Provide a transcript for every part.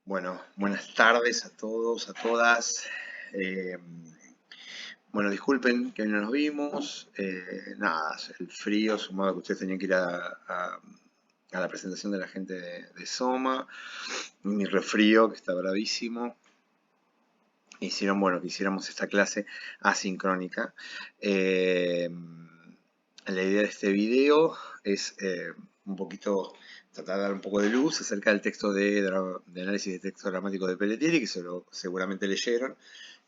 Bueno, buenas tardes a todos, a todas. Eh, bueno, disculpen que hoy no nos vimos. Nada, el frío, sumado a que ustedes tenían que ir a la presentación de la gente de Soma. Mi resfrío, que está bravísimo. Hicieron, bueno, que hiciéramos esta clase asincrónica. Eh, la idea de este video es un poquito tratar de dar un poco de luz acerca del texto de análisis de texto dramático de Pelletieri, que seguramente leyeron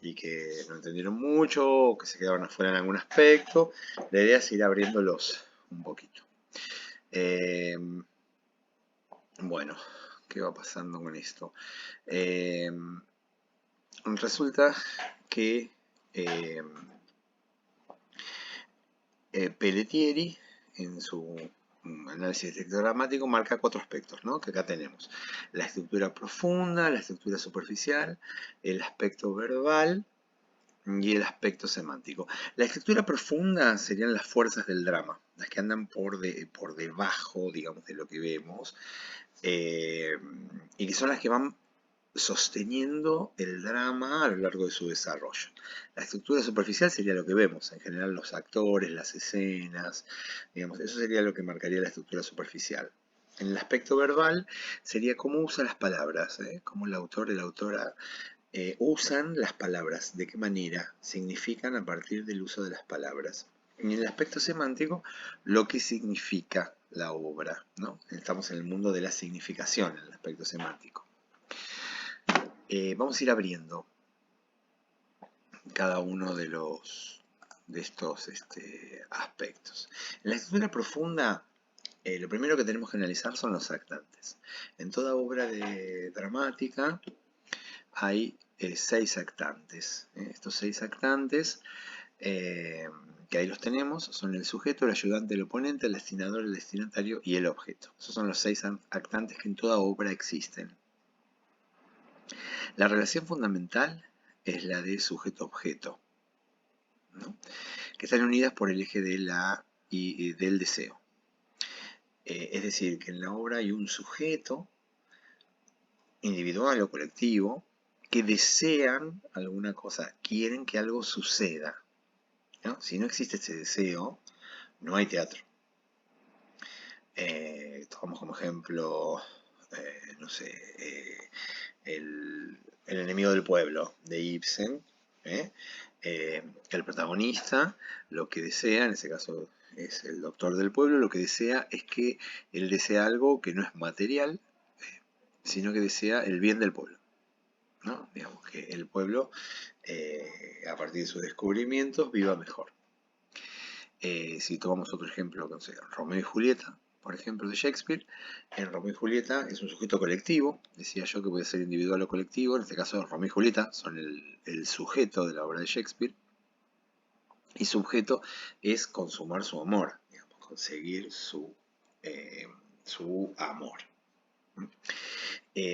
y que no entendieron mucho o que se quedaron afuera en algún aspecto. La idea es ir abriéndolos un poquito. Bueno, ¿qué va pasando con esto? Resulta que Pelletieri, en su análisis de texto dramático, marca 4 aspectos, ¿no? Que acá tenemos. La estructura profunda, la estructura superficial, el aspecto verbal y el aspecto semántico. La estructura profunda serían las fuerzas del drama, las que andan por debajo, digamos, de lo que vemos, y que son las que van sosteniendo el drama a lo largo de su desarrollo. La estructura superficial sería lo que vemos, en general los actores, las escenas, digamos, eso sería lo que marcaría la estructura superficial. En el aspecto verbal sería cómo usa las palabras, cómo el autor y la autora usan las palabras, de qué manera significan a partir del uso de las palabras. Y en el aspecto semántico, lo que significa la obra, ¿no? Estamos en el mundo de la significación, en el aspecto semántico. Vamos a ir abriendo cada uno de estos aspectos. En la estructura profunda, lo primero que tenemos que analizar son los actantes. En toda obra dramática hay 6 actantes. Estos 6 actantes, que ahí los tenemos, son el sujeto, el ayudante, el oponente, el destinador, el destinatario y el objeto. Esos son los 6 actantes que en toda obra existen. La relación fundamental es la de sujeto-objeto, ¿no? Que están unidas por el eje del deseo. Es decir, que en la obra hay un sujeto individual o colectivo que desean alguna cosa, quieren que algo suceda, ¿no? Si no existe ese deseo, no hay teatro. Tomamos como ejemplo, no sé, el enemigo del pueblo de Ibsen. El protagonista lo que desea, en ese caso es el doctor del pueblo, lo que desea es que él desea algo que no es material, sino que desea el bien del pueblo, ¿no? Digamos que el pueblo, a partir de sus descubrimientos, viva mejor. Si tomamos otro ejemplo, no sé, Romeo y Julieta, por ejemplo, de Shakespeare, en Romeo y Julieta es un sujeto colectivo, decía yo que puede ser individual o colectivo, en este caso Romeo y Julieta son el sujeto de la obra de Shakespeare, y su objeto es consumar su amor, digamos, conseguir su amor.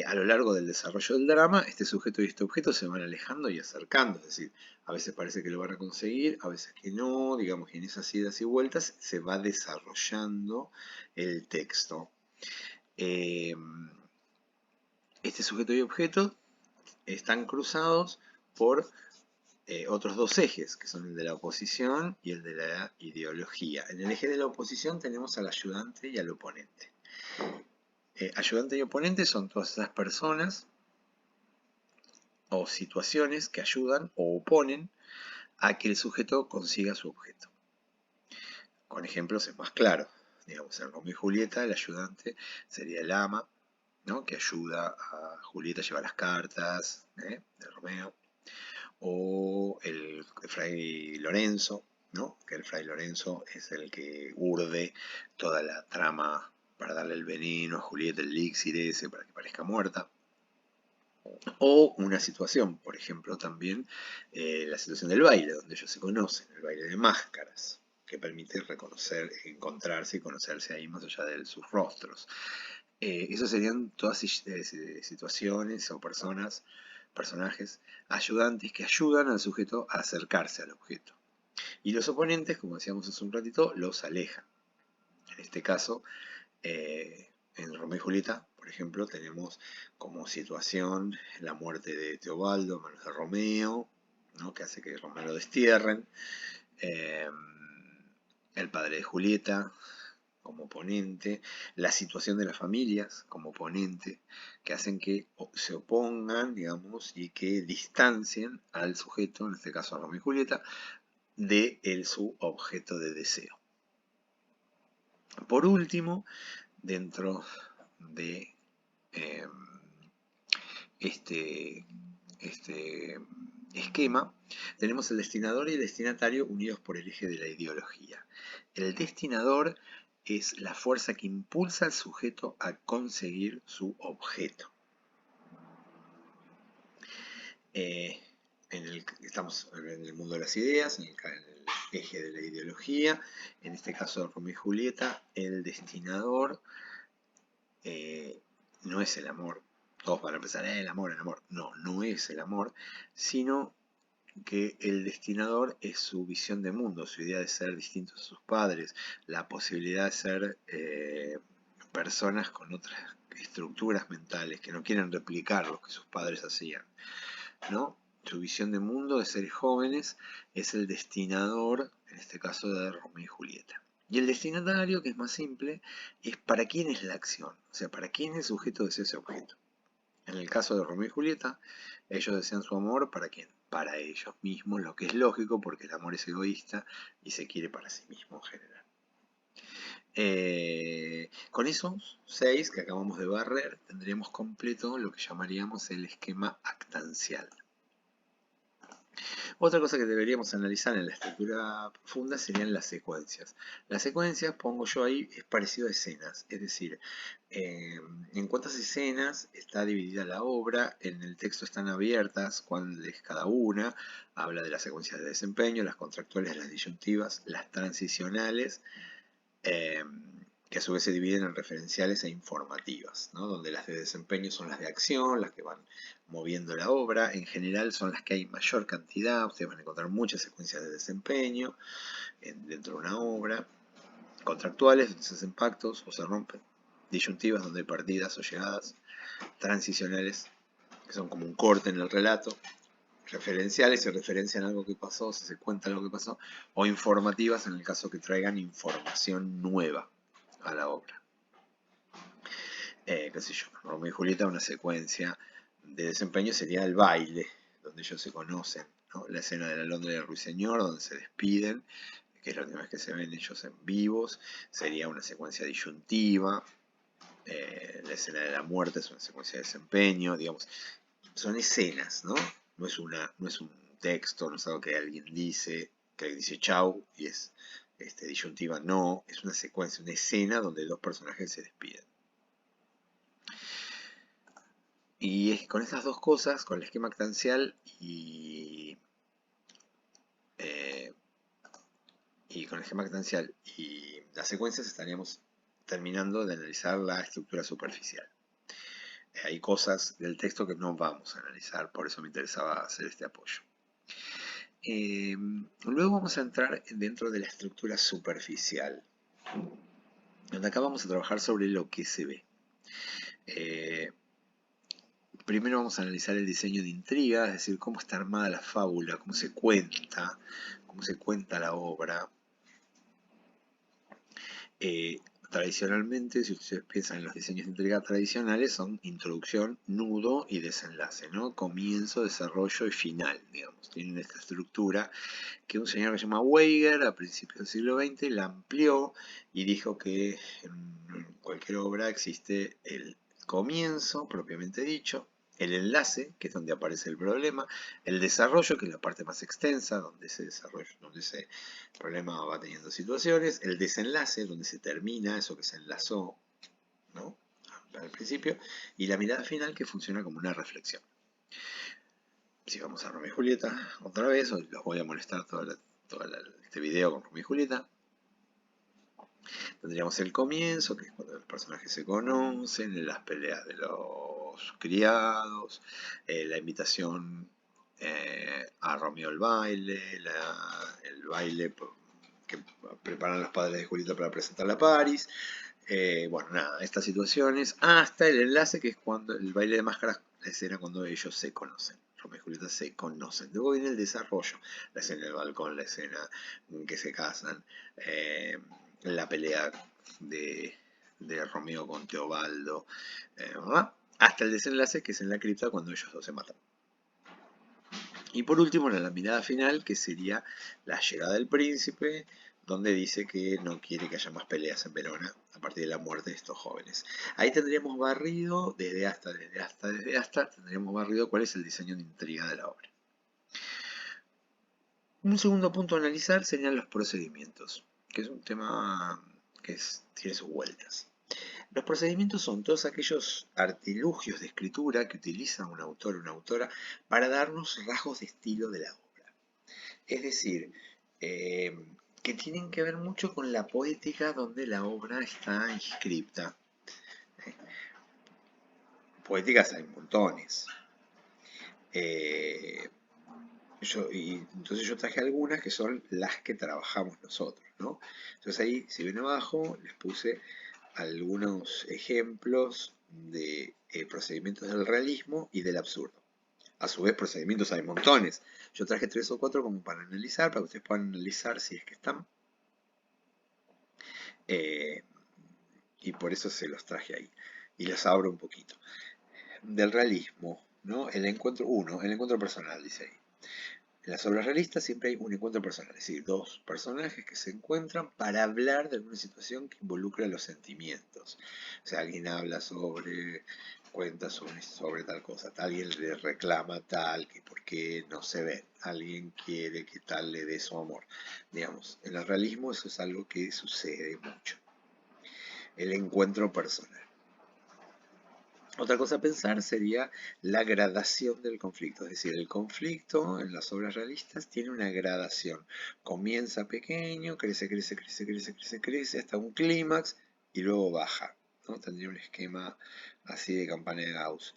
A lo largo del desarrollo del drama, este sujeto y este objeto se van alejando y acercando, es decir, a veces parece que lo van a conseguir, a veces que no, digamos que en esas idas y vueltas se va desarrollando el texto. Este sujeto y objeto están cruzados por otros 2 ejes, que son el de la oposición y el de la ideología. En el eje de la oposición tenemos al ayudante y al oponente. Ayudante y oponente son todas esas personas o situaciones que ayudan o oponen a que el sujeto consiga su objeto. Con ejemplos es más claro. Digamos, en Romeo y Julieta, el ayudante sería el ama, ¿no? Que ayuda a Julieta a llevar las cartas de Romeo. O el fray Lorenzo, ¿no? Que el fray Lorenzo es el que urde toda la trama para darle el veneno a Julieta, el elixir ese, para que parezca muerta. O una situación, por ejemplo, también la situación del baile, donde ellos se conocen, el baile de máscaras, que permite reconocer, encontrarse y conocerse ahí más allá de sus rostros. Esas serían todas situaciones o personajes ayudantes que ayudan al sujeto a acercarse al objeto. Y los oponentes, como decíamos hace un ratito, los alejan. En este caso, en Romeo y Julieta, Por ejemplo, tenemos como situación la muerte de Teobaldo, hermano de Romeo, ¿no? Que hace que Romeo lo destierren. El padre de Julieta como oponente, la situación de las familias como oponente, que hacen que se opongan, digamos, y que distancien al sujeto, en este caso a Romeo y Julieta, de su objeto de deseo. Por último, dentro de este esquema, tenemos el destinador y el destinatario unidos por el eje de la ideología. El destinador es la fuerza que impulsa al sujeto a conseguir su objeto. Estamos en el mundo de las ideas, en el eje de la ideología. En este caso de Romeo y Julieta, el destinador no es el amor. Todos van a pensar, el amor, el amor. No, no es el amor, sino que el destinador es su visión de mundo, su idea de ser distinto a sus padres, la posibilidad de ser personas con otras estructuras mentales que no quieren replicar lo que sus padres hacían, ¿no? Su visión de mundo de seres jóvenes es el destinador, en este caso de Romeo y Julieta. Y el destinatario, que es más simple, es para quién es la acción, o sea, para quién es el sujeto de ese objeto. En el caso de Romeo y Julieta, ellos desean su amor ¿para quién? Para ellos mismos, lo que es lógico porque el amor es egoísta y se quiere para sí mismo en general. Con esos 6 que acabamos de barrer, tendríamos completo lo que llamaríamos el esquema actancial. Otra cosa que deberíamos analizar en la estructura profunda serían las secuencias. Las secuencias, pongo yo ahí, es parecido a escenas, es decir, en cuántas escenas está dividida la obra, en el texto están abiertas cuál es cada una, habla de las secuencias de desempeño, las contractuales, las disyuntivas, las transicionales, que a su vez se dividen en referenciales e informativas, ¿no? Donde las de desempeño son las de acción, las que van moviendo la obra, en general son las que hay mayor cantidad, ustedes van a encontrar muchas secuencias de desempeño dentro de una obra, contractuales, donde se hacen pactos o se rompen, disyuntivas, donde hay partidas o llegadas, transicionales, que son como un corte en el relato, referenciales, se referencian algo que pasó, se cuenta algo que pasó, o informativas en el caso que traigan información nueva a la obra. Qué sé yo, Romeo y Julieta, una secuencia de desempeño sería el baile, donde ellos se conocen, ¿no? La escena de la Londres del Ruiseñor, donde se despiden, que es la última vez que se ven ellos en vivos, sería una secuencia disyuntiva. La escena de la muerte es una secuencia de desempeño, digamos, son escenas, ¿no? No es un texto, no es algo que alguien dice chau y es disyuntiva, no, es una secuencia, una escena donde dos personajes se despiden. Y es con estas dos cosas, con el esquema actancial y con el esquema actancial y las secuencias estaríamos terminando de analizar la estructura superficial. Hay cosas del texto que no vamos a analizar, por eso me interesaba hacer este apoyo. Luego vamos a entrar dentro de la estructura superficial, donde acá vamos a trabajar sobre lo que se ve. Primero vamos a analizar el diseño de intriga, es decir, cómo está armada la fábula, cómo se cuenta la obra. Tradicionalmente, si ustedes piensan en los diseños de intriga tradicionales, son introducción, nudo y desenlace, ¿no? Comienzo, desarrollo y final, digamos. Tienen esta estructura que un señor que se llama Weiger a principios del siglo XX la amplió y dijo que en cualquier obra existe el comienzo, propiamente dicho, el enlace, que es donde aparece el problema, el desarrollo, que es la parte más extensa, donde ese problema va teniendo situaciones, el desenlace, donde se termina eso que se enlazó, ¿no? Al principio, y la mirada final, que funciona como una reflexión. Si vamos a Romeo y Julieta, otra vez, hoy los voy a molestar todo este video con Romeo y Julieta. Tendríamos el comienzo, que es cuando los personajes se conocen, las peleas de los criados, la invitación a Romeo al baile, el baile que preparan los padres de Julieta para presentarla a París, Bueno, nada, estas situaciones, hasta el enlace que es cuando el baile de máscaras, la escena cuando ellos se conocen. Romeo y Julieta se conocen. Luego viene el desarrollo, la escena del balcón, la escena en que se casan, la pelea de, de Romeo con Teobaldo, hasta el desenlace que es en la cripta cuando ellos dos se matan. Y por último, la mirada final, que sería la llegada del príncipe, donde dice que no quiere que haya más peleas en Verona a partir de la muerte de estos jóvenes. Ahí tendríamos barrido, desde hasta, tendríamos barrido cuál es el diseño de intriga de la obra. Un segundo punto a analizar serían los procedimientos, que es un tema que tiene sus vueltas. Los procedimientos son todos aquellos artilugios de escritura que utiliza un autor o una autora para darnos rasgos de estilo de la obra. Es decir, que tienen que ver mucho con la poética donde la obra está inscripta. Poéticas hay montones. Entonces yo traje algunas que son las que trabajamos nosotros, ¿no? Entonces ahí, si ven abajo, les puse algunos ejemplos de procedimientos del realismo y del absurdo. A su vez, procedimientos hay montones. Yo traje 3 o 4 como para analizar, para que ustedes puedan analizar si es que están. Y por eso se los traje ahí. Y los abro un poquito. Del realismo, ¿no? El encuentro personal, dice ahí. En las obras realistas siempre hay un encuentro personal, es decir, dos personajes que se encuentran para hablar de alguna situación que involucra los sentimientos. O sea, alguien habla cuenta sobre tal cosa, alguien le reclama tal, que por qué no se ve, alguien quiere que tal le dé su amor. Digamos, en el realismo eso es algo que sucede mucho. El encuentro personal. Otra cosa a pensar sería la gradación del conflicto, es decir, el conflicto en las obras realistas tiene una gradación. Comienza pequeño, crece hasta un clímax y luego baja, ¿no? Tendría un esquema así de campana de Gauss.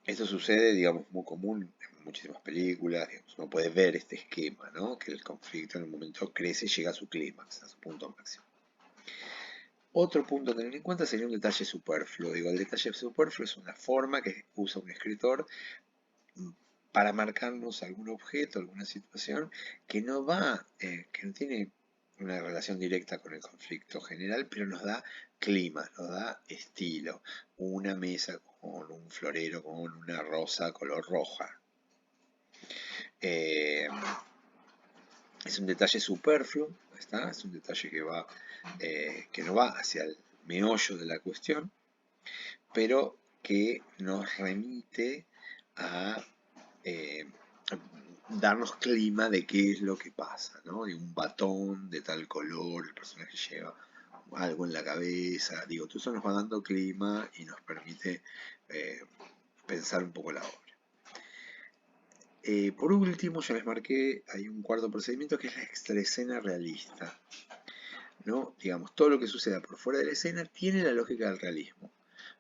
Esto sucede, digamos, muy común en muchísimas películas, digamos, uno puede ver este esquema, ¿no? Que el conflicto en un momento crece y llega a su clímax, a su punto máximo. Otro punto a tener en cuenta sería un detalle superfluo. Digo, el detalle superfluo es una forma que usa un escritor para marcarnos algún objeto, alguna situación que no que no tiene una relación directa con el conflicto general, pero nos da clima, nos da estilo. Una mesa con un florero con una rosa color roja. Es un detalle superfluo, ¿está? Es un detalle que no va hacia el meollo de la cuestión, pero que nos remite a darnos clima de qué es lo que pasa, ¿no? De un batón de tal color, el personaje lleva algo en la cabeza, digo, todo eso nos va dando clima y nos permite pensar un poco la obra. Por último, ya les marqué, hay un cuarto procedimiento que es la extraescena realista. ¿No? Digamos, todo lo que suceda por fuera de la escena tiene la lógica del realismo.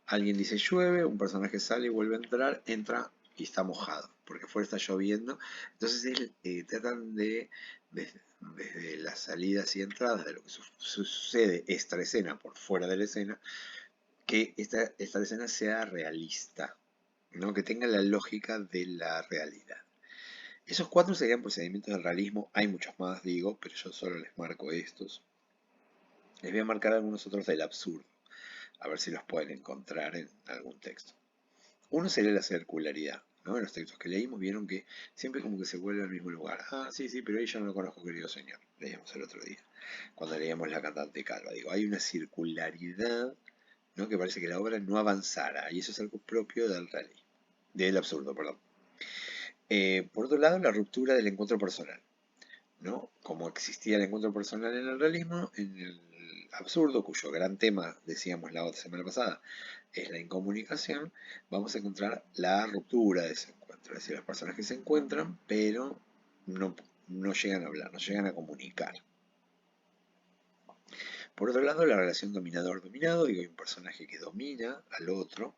Alguien dice llueve, un personaje sale y vuelve a entrar, entra y está mojado, porque afuera está lloviendo. Entonces tratan desde las salidas y entradas de lo que sucede extra escena por fuera de la escena, que esta escena sea realista, ¿no? Que tenga la lógica de la realidad. Esos 4 serían procedimientos del realismo, hay muchos más, digo, pero yo solo les marco estos. Les voy a marcar algunos otros del absurdo, a ver si los pueden encontrar en algún texto. Uno sería la circularidad, ¿no? En los textos que leímos vieron que siempre como que se vuelve al mismo lugar. Ah, sí, pero ahí yo no lo conozco, querido señor. Leíamos el otro día, cuando leíamos La cantante calva. Digo, hay una circularidad, ¿no? Que parece que la obra no avanzara, y eso es algo propio del realismo, del absurdo, perdón. Por otro lado, la ruptura del encuentro personal, ¿no? Como existía el encuentro personal en el realismo, en el absurdo, cuyo gran tema, decíamos la otra semana pasada, es la incomunicación, vamos a encontrar la ruptura de ese encuentro. Es decir, las personas que se encuentran, pero no llegan a hablar, no llegan a comunicar. Por otro lado, la relación dominador-dominado, digo, hay un personaje que domina al otro.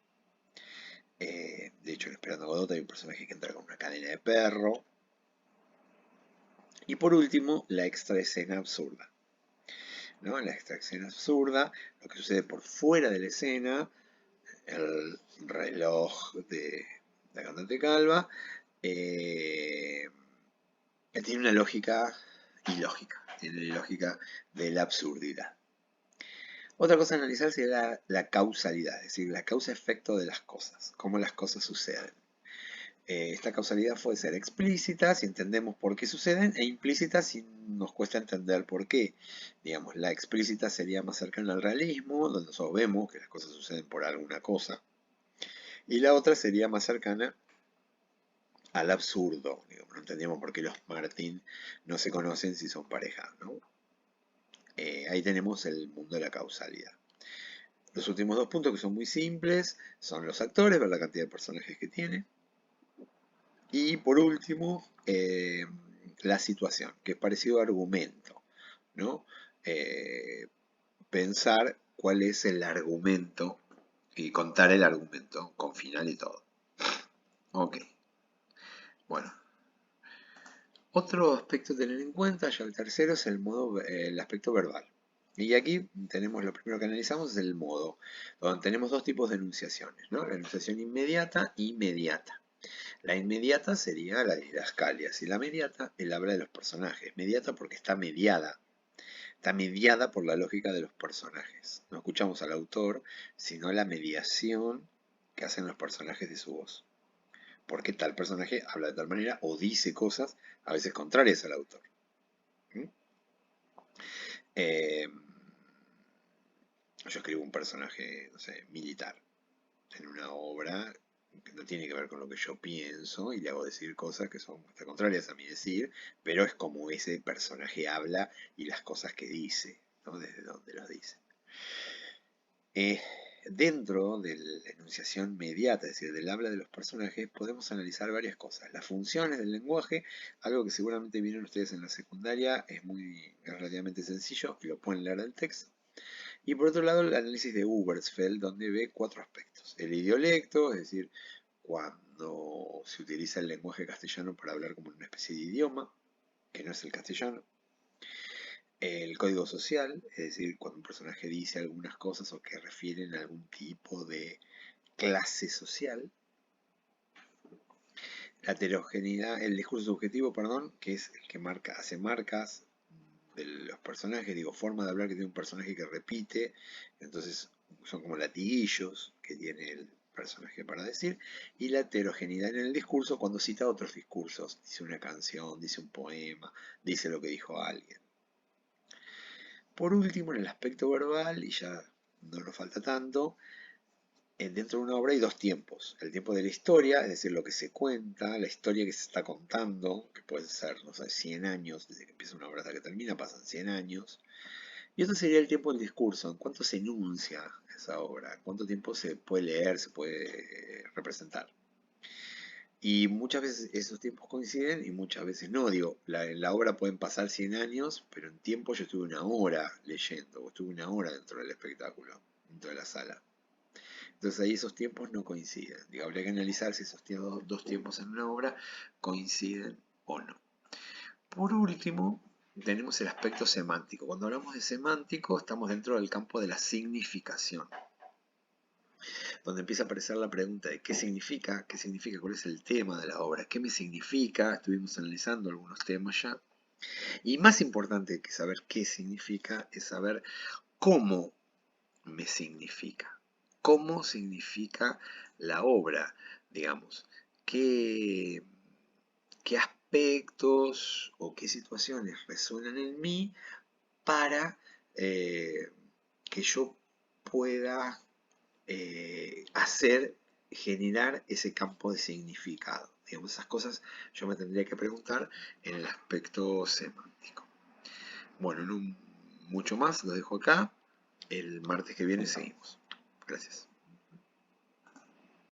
De hecho, en Esperando a Godot hay un personaje que entra con una cadena de perro. Y por último, la extra escena absurda. ¿no? La extracción absurda, lo que sucede por fuera de la escena, el reloj de la cantante calva, que tiene una lógica ilógica, tiene la lógica de la absurdidad. Otra cosa a analizar sería la causalidad, es decir, la causa-efecto de las cosas, cómo las cosas suceden. Esta causalidad puede ser explícita si entendemos por qué suceden e implícita si nos cuesta entender por qué. Digamos, la explícita sería más cercana al realismo, donde nosotros vemos que las cosas suceden por alguna cosa. Y la otra sería más cercana al absurdo. Digamos, no entendemos por qué los Martín no se conocen si son pareja, ¿no? Ahí tenemos el mundo de la causalidad. Los últimos dos puntos, que son muy simples, son los actores, ver la cantidad de personajes que tiene. Y por último, la situación, que es parecido a argumento, ¿no? Pensar cuál es el argumento y contar el argumento con final y todo. Ok. Bueno. Otro aspecto a tener en cuenta, ya el tercero, es el aspecto verbal. Y aquí tenemos, lo primero que analizamos es el modo, donde tenemos dos tipos de enunciaciones, ¿no? La enunciación inmediata e inmediata. La inmediata sería la didascalia, y la mediata, el habla de los personajes. Mediata porque está mediada por la lógica de los personajes. No escuchamos al autor, sino la mediación que hacen los personajes de su voz. Porque tal personaje habla de tal manera o dice cosas a veces contrarias al autor. Eh, yo escribo un personaje, no sé, militar en una obra que no tiene que ver con lo que yo pienso y le hago decir cosas que son contrarias a mi decir, pero es como ese personaje habla y las cosas que dice, ¿no? Desde donde las dice. Dentro de la enunciación mediata, es decir, del habla de los personajes, podemos analizar varias cosas. Las funciones del lenguaje, algo que seguramente vieron ustedes en la secundaria, es relativamente sencillo y lo pueden leer del texto. Y por otro lado, el análisis de Ubersfeld, donde ve cuatro aspectos. El idiolecto, es decir, cuando se utiliza el lenguaje castellano para hablar como una especie de idioma, que no es el castellano. El código social, es decir, cuando un personaje dice algunas cosas o que refieren a algún tipo de clase social. La heterogeneidad, el discurso subjetivo, perdón, que es el que hace marcas de los personajes, digo, forma de hablar que tiene un personaje que repite, entonces son como latiguillos que tiene el personaje para decir, y la heterogeneidad en el discurso cuando cita otros discursos, dice una canción, dice un poema, dice lo que dijo alguien. Por último, en el aspecto verbal, y ya no nos falta tanto, dentro de una obra hay dos tiempos. El tiempo de la historia, es decir, lo que se cuenta, la historia que se está contando, que puede ser, no sé, 100 años, desde que empieza una obra hasta que termina, pasan 100 años. Y otro sería el tiempo del discurso, en cuánto se enuncia esa obra, cuánto tiempo se puede leer, se puede representar. Y muchas veces esos tiempos coinciden y muchas veces no. Digo, en la obra pueden pasar 100 años, pero en tiempo yo estuve una hora leyendo, o estuve una hora dentro del espectáculo, dentro de la sala. Entonces ahí esos tiempos no coinciden. Digo, habría que analizar si esos dos tiempos en una obra coinciden o no. Por último, tenemos el aspecto semántico. Cuando hablamos de semántico, estamos dentro del campo de la significación, donde empieza a aparecer la pregunta de qué significa, cuál es el tema de la obra, qué me significa. Estuvimos analizando algunos temas ya. Y más importante que saber qué significa es saber cómo me significa. Cómo significa la obra, digamos. ¿Qué aspectos o qué situaciones resuenan en mí para que yo pueda generar ese campo de significado? Digamos, esas cosas yo me tendría que preguntar en el aspecto semántico. Bueno, no mucho más, lo dejo acá. El martes que viene seguimos. Gracias.